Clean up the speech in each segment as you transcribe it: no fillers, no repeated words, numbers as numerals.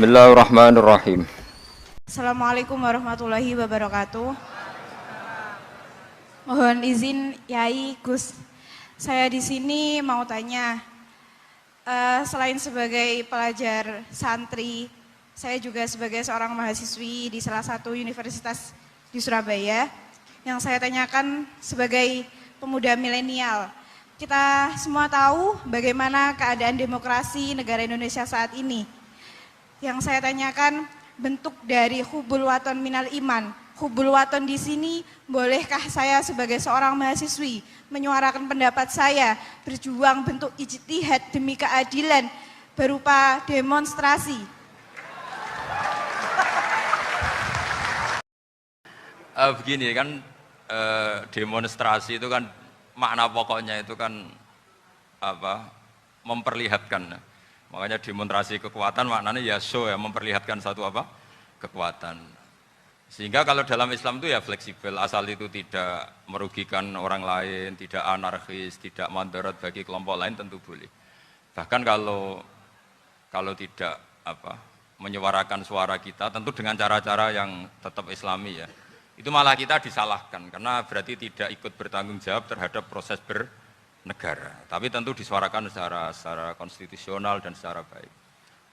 Bismillahirrahmanirrahim. Assalamualaikum warahmatullahi wabarakatuh. Mohon izin Yai Gus, saya di sini mau tanya, selain sebagai pelajar santri, saya juga sebagai seorang mahasiswi di salah satu universitas di Surabaya. Yang saya tanyakan sebagai pemuda milenial, kita semua tahu bagaimana keadaan demokrasi negara Indonesia saat ini. Yang saya tanyakan, bentuk dari hubul waton minal iman. Hubul waton di sini, bolehkah saya sebagai seorang mahasiswi menyuarakan pendapat saya, berjuang bentuk ijtihad demi keadilan berupa demonstrasi? Begini kan, demonstrasi itu kan makna pokoknya itu kan memperlihatkan. Makanya demonstrasi kekuatan maknanya ya show, ya memperlihatkan satu kekuatan. Sehingga kalau dalam Islam itu ya fleksibel, asal itu tidak merugikan orang lain, tidak anarkis, tidak mandorot bagi kelompok lain tentu boleh. Bahkan kalau tidak menyuarakan suara kita tentu dengan cara-cara yang tetap Islami ya. Itu malah kita disalahkan karena berarti tidak ikut bertanggung jawab terhadap proses negara, tapi tentu disuarakan secara konstitusional dan secara baik.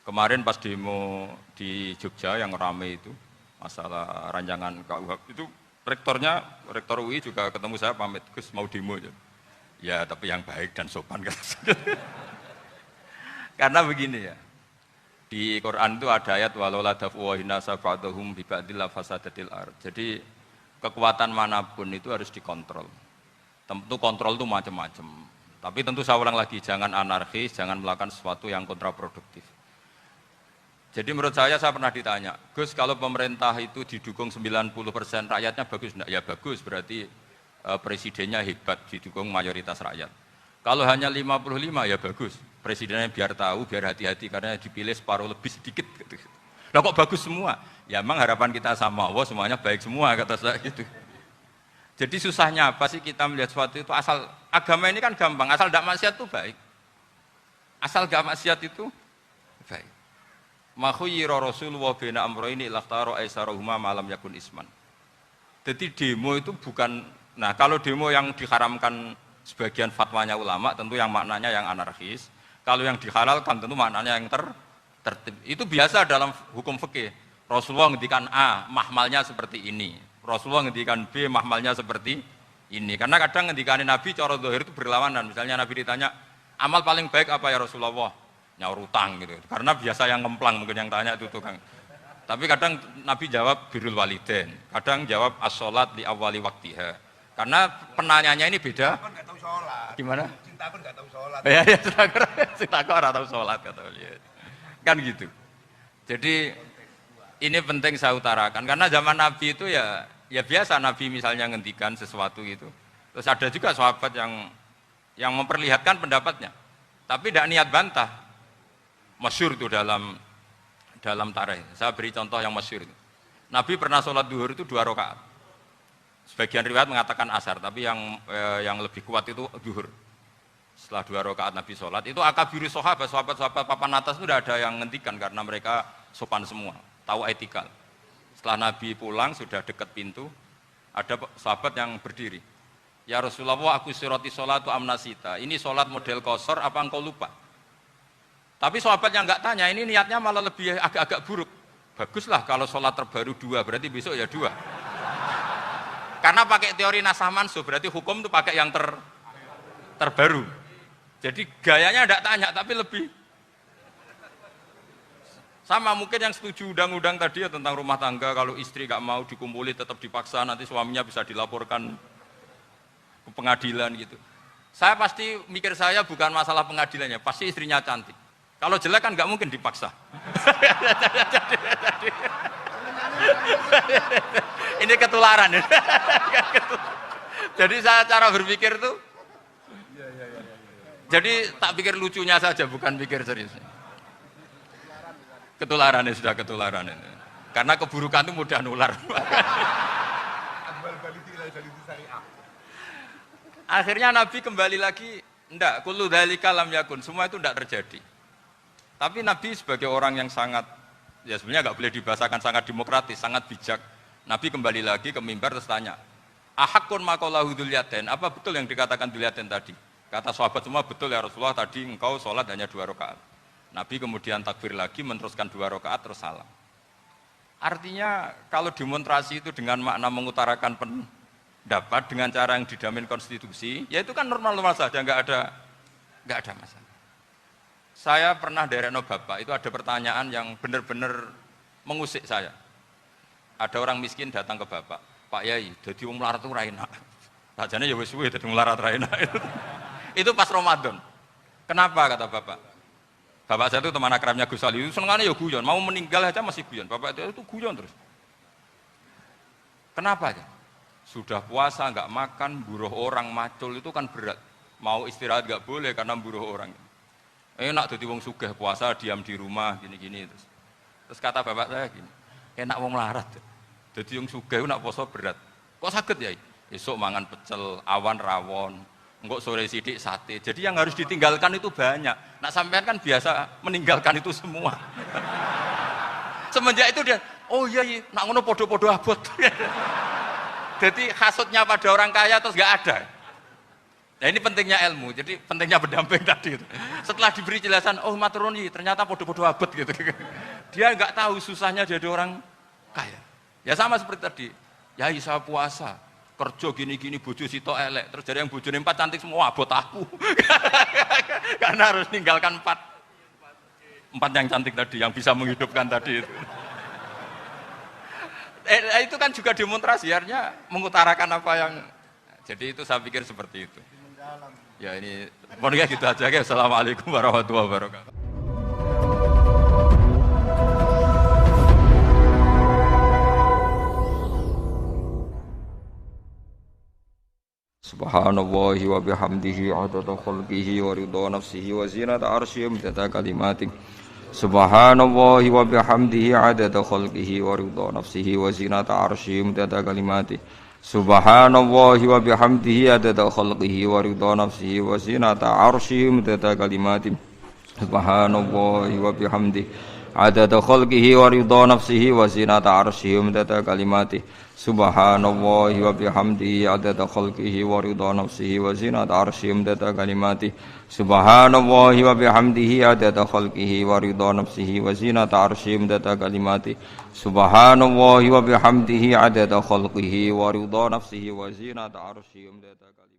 Kemarin pas demo di Jogja yang ramai itu, masalah rancangan KUHP itu, rektor UI juga ketemu saya pamit, Gus mau demo aja. Ya tapi yang baik dan sopan. Karena begini ya, di Quran itu ada ayat walaula dafu hinasa ba'dahum bi ba'dil fasadatil ard. Jadi kekuatan manapun itu harus dikontrol. Tentu kontrol itu macam-macam. Tapi tentu saya ulang lagi, jangan anarkis, jangan melakukan sesuatu yang kontraproduktif. Jadi menurut saya pernah ditanya, Gus kalau pemerintah itu didukung 90%, rakyatnya bagus enggak? Ya bagus, berarti presidennya hebat, didukung mayoritas rakyat. Kalau hanya 55 ya bagus, presidennya biar tahu, biar hati-hati karena dipilih separuh lebih sedikit. Lah kok bagus semua? Ya memang harapan kita sama Allah semuanya baik semua, kata saya gitu. Jadi susahnya apa sih kita melihat sesuatu itu, asal agama ini kan gampang, asal tidak maksiat itu baik. Asal tidak maksiat itu baik. Ma khuyyira Rasulullah baina amrayni ilakhtara aisarahuma ma lam yakun isman. Jadi demo itu bukan, nah kalau demo yang diharamkan sebagian fatwanya ulama tentu yang maknanya yang anarkis. Kalau yang dihalalkan tentu maknanya yang tertib. Itu biasa dalam hukum fikih. Rasulullah ngendikan A, mahmalnya seperti ini. Rasulullah ngendikan B, mahmalnya seperti ini. Karena kadang ngendikanin Nabi cara zahir itu berlawanan. Misalnya Nabi ditanya, amal paling baik apa ya Rasulullah? Nyaur utang gitu. Karena biasa yang ngemplang mungkin yang tanya itu tukang. Tapi kadang Nabi jawab birrul walidain. Kadang jawab as-sholat li awwali waktiha. Karena penanyanya ini beda. Kan nggak tahu sholat. Gimana? Cinta pun nggak tahu sholat. Ya, cinta kok nggak tahu sholat kata beliau. Kan gitu. Jadi ini penting saya utarakan karena zaman Nabi itu ya biasa Nabi misalnya ngendikan sesuatu gitu. Terus ada juga sahabat yang memperlihatkan pendapatnya, tapi tidak niat bantah. Masyhur itu dalam tarikh. Saya beri contoh yang masyhur itu. Nabi pernah sholat duhur itu 2 rakaat. Sebagian riwayat mengatakan asar, tapi yang lebih kuat itu duhur. Setelah 2 rakaat Nabi sholat, itu akabiru sahabat papan atas itu tidak ada yang ngendikan karena mereka sopan semua, tahu etika. Setelah Nabi pulang sudah dekat pintu, ada sahabat yang berdiri. Ya Rasulullah, aku siroti sholatu amnasita. Ini sholat model kosor apa engkau lupa? Tapi sahabat yang nggak tanya, ini niatnya malah lebih agak-agak buruk. Baguslah kalau sholat terbaru 2, berarti besok ya 2. Karena pakai teori nasah mansuh, berarti hukum itu pakai yang terbaru. Jadi gayanya tidak tanya, tapi lebih sama mungkin yang setuju undang-undang tadi ya tentang rumah tangga, kalau istri nggak mau dikumpuli tetap dipaksa, nanti suaminya bisa dilaporkan ke pengadilan gitu. Saya pasti mikir saya bukan masalah pengadilannya, pasti istrinya cantik. Kalau jelek kan nggak mungkin dipaksa. Ini ketularan. Jadi saya cara berpikir tuh, jadi tak pikir lucunya saja, bukan pikir serius. Ketularan ini sudah ketularan ini. Karena keburukan itu mudah nular. Akhirnya Nabi kembali lagi, enggak, kullu dzalika lam yakun, semua itu enggak terjadi. Tapi Nabi sebagai orang yang sangat Ya sebenarnya nggak boleh dibahasakan sangat demokratis, sangat bijak. Nabi kembali lagi ke mimbar terus tanya, ahakun maqalahu dzulyatain, apa betul yang dikatakan dzulyatain tadi? Kata sahabat semua, betul ya Rasulullah, tadi engkau sholat hanya 2 rakaat. Nabi kemudian takbir lagi, meneruskan 2 rakaat terus salam. Artinya kalau demonstrasi itu dengan makna mengutarakan pendapat dengan cara yang dijamin konstitusi, ya itu kan normal-normal saja, nggak ada masalah. Saya pernah derekno bapak, itu ada pertanyaan yang benar-benar mengusik saya. Ada orang miskin datang ke bapak, Pak Yai, jadi wong melarat itu ra enak. Sajane ya wis suwe dadi wong melarat ra enak. Itu pas Ramadan. Kenapa kata bapak? Bapak saya itu teman akrabnya Gus Ali, itu senengannya ya guyon, mau meninggal aja masih guyon. Bapak itu guyon terus. Kenapa ya? Sudah puasa nggak makan, buruh orang macul itu kan berat. Mau istirahat nggak boleh karena buruh orang. Enak jadi wong sugih puasa diam di rumah gini-gini terus. Terus kata bapak saya gini, enak wong larat. Jadi wong sugih nak poso berat. Kok sakit ya? Esok mangan pecel, awan rawon, engkok sore sidik sate. Jadi yang harus ditinggalkan itu banyak. Nak sampean kan biasa meninggalkan itu semua. Semenjak itu dia, oh iya, nak ngono podo-podo abot. Jadi hasutnya pada orang kaya terus nggak ada. Nah ini pentingnya ilmu, jadi pentingnya pendamping tadi itu. Setelah diberi jelasan, oh maturuni ternyata podo-podo abet gitu. Dia nggak tahu susahnya jadi orang kaya. Ya sama seperti tadi, ya saya puasa, kerja gini-gini, bojo sitok elek, terus jadi yang bojone 4 cantik semua abot aku. Karena harus ninggalkan 4 yang cantik tadi, yang bisa menghidupkan tadi itu. Itu kan juga demonstrasi, artinya mengutarakan apa yang, jadi itu saya pikir seperti itu. Ya ini, pokoknya gitu aja ya. Assalamualaikum warahmatullahi wabarakatuh. Subhanallahi wa bihamdihi adada khalqihi wa ridha nafsihi wa zinata arsyihi wa midada kalimatihi. Subhanallahi wa bihamdihi adada khalqihi wa ridha nafsihi wa zinata arsyihi wa midada kalimatihi. Subhanallahi wa bihamdihi adada khalqihi wa ridha nafsihi wa zinata arsyihi wa midada kalimatihi. Subhanallahi wa bihamdihi adada khalqihi wa ridha nafsihi wa zinata arsyihi wa midada kalimatihi. Subhanallahi wa bihamdihi adada khalqihi wa ridha nafsihi wa zinata arsyihi wa midada kalimatihi. Subhanallahi wa bihamdihi adada khalqihi wa ridha nafsihi wa zinata arsyihi wa midada kalimatihi. Subhanallahi wa bihamdihi adada khalqihi wa ridha nafsihi wa zinata arsyihi wa midada kalimatihi.